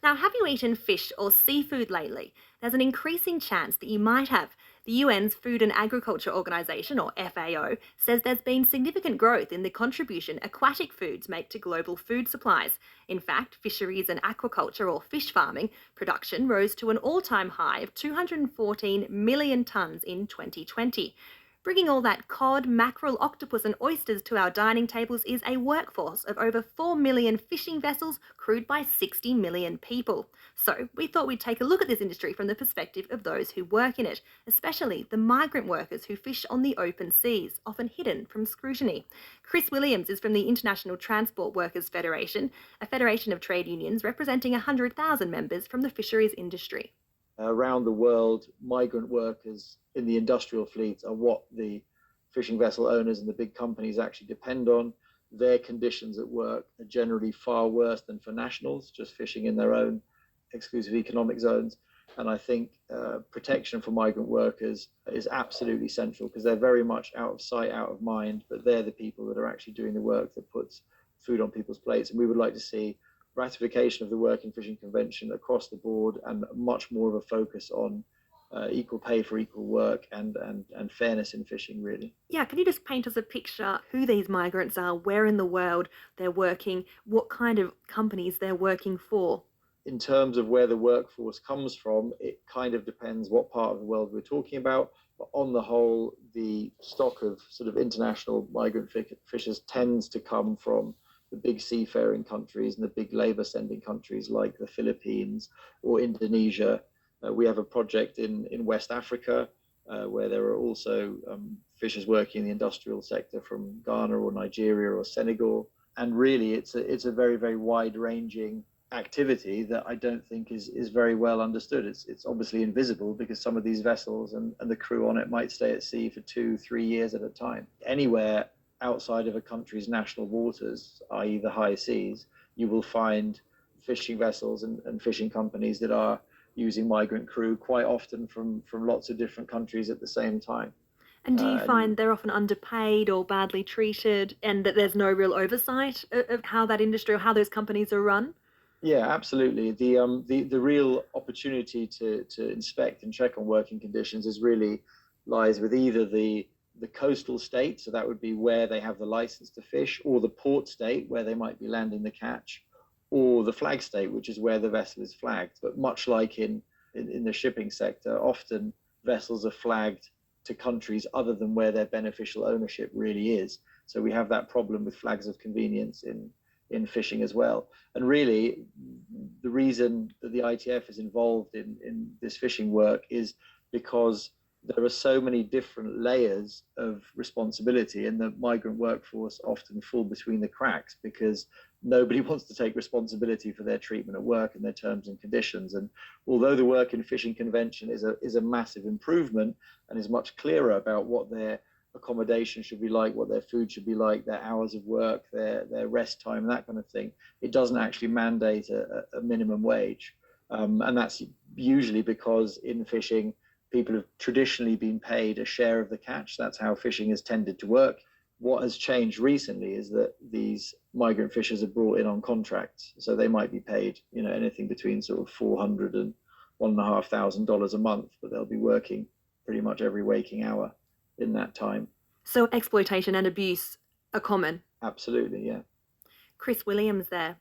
Now, have you eaten fish or seafood lately? There's an increasing chance that you might have. The UN's Food and Agriculture Organization, or FAO, says there's been significant growth in the contribution aquatic foods make to global food supplies. In fact, fisheries and aquaculture, or fish farming, production rose to an all-time high of 214 million tonnes in 2020. Bringing all that cod, mackerel, octopus, and oysters to our dining tables is a workforce of over 4 million fishing vessels crewed by 60 million people. So, we thought we'd take a look at this industry from the perspective of those who work in it, especially the migrant workers who fish on the open seas, often hidden from scrutiny. Chris Williams is from the International Transport Workers Federation, a federation of trade unions representing 100,000 members from the fisheries industry. Around the world, migrant workers in the industrial fleet are what the fishing vessel owners and the big companies actually depend on. Their conditions at work are generally far worse than for nationals, just fishing in their own exclusive economic zones. And I think protection for migrant workers is absolutely central because they're very much out of sight, out of mind, but they're the people that are actually doing the work that puts food on people's plates. And we would like to see ratification of the Working Fishing Convention across the board and much more of a focus on equal pay for equal work and fairness in fishing, really. Yeah, can you just paint us a picture who these migrants are, where in the world they're working, what kind of companies they're working for? In terms of where the workforce comes from, it kind of depends what part of the world we're talking about. But on the whole, the stock of sort of international migrant fishers tends to come from the big seafaring countries and the big labor sending countries like the Philippines or Indonesia. We have a project in West Africa where there are also fishers working in the industrial sector from Ghana or Nigeria or Senegal. And really, it's a very, very wide ranging activity that I don't think is very well understood. It's obviously invisible because some of these vessels and the crew on it might stay at sea for 2-3 years at a time. Anywhere outside of a country's national waters, i.e. the high seas, you will find fishing vessels and fishing companies that are using migrant crew quite often from lots of different countries at the same time. And do you And find they're often underpaid or badly treated and that there's no real oversight of how that industry or how those companies are run? yeah, absolutely. The real opportunity to inspect and check on working conditions is really lies with either the coastal state, so that would be where they have the license to fish, or the port state where they might be landing the catch, or the flag state, which is where the vessel is flagged. But much like in the shipping sector, often vessels are flagged to countries other than where their beneficial ownership really is. So we have that problem with flags of convenience in fishing as well. And really, the reason that the ITF is involved in this fishing work is because there are so many different layers of responsibility, and the migrant workforce often fall between the cracks because nobody wants to take responsibility for their treatment at work and their terms and conditions. And although the Work in Fishing Convention is a massive improvement and is much clearer about what their accommodation should be like, what their food should be like, their hours of work, their rest time, that kind of thing, it doesn't actually mandate a minimum wage. And that's usually because in fishing, people have traditionally been paid a share of the catch. That's how fishing has tended to work. What has changed recently is that these migrant fishers are brought in on contracts. So they might be paid, anything between sort of $400 and $1,500 a month, but they'll be working pretty much every waking hour in that time. So exploitation and abuse are common. Absolutely, yeah. Chris Williams there.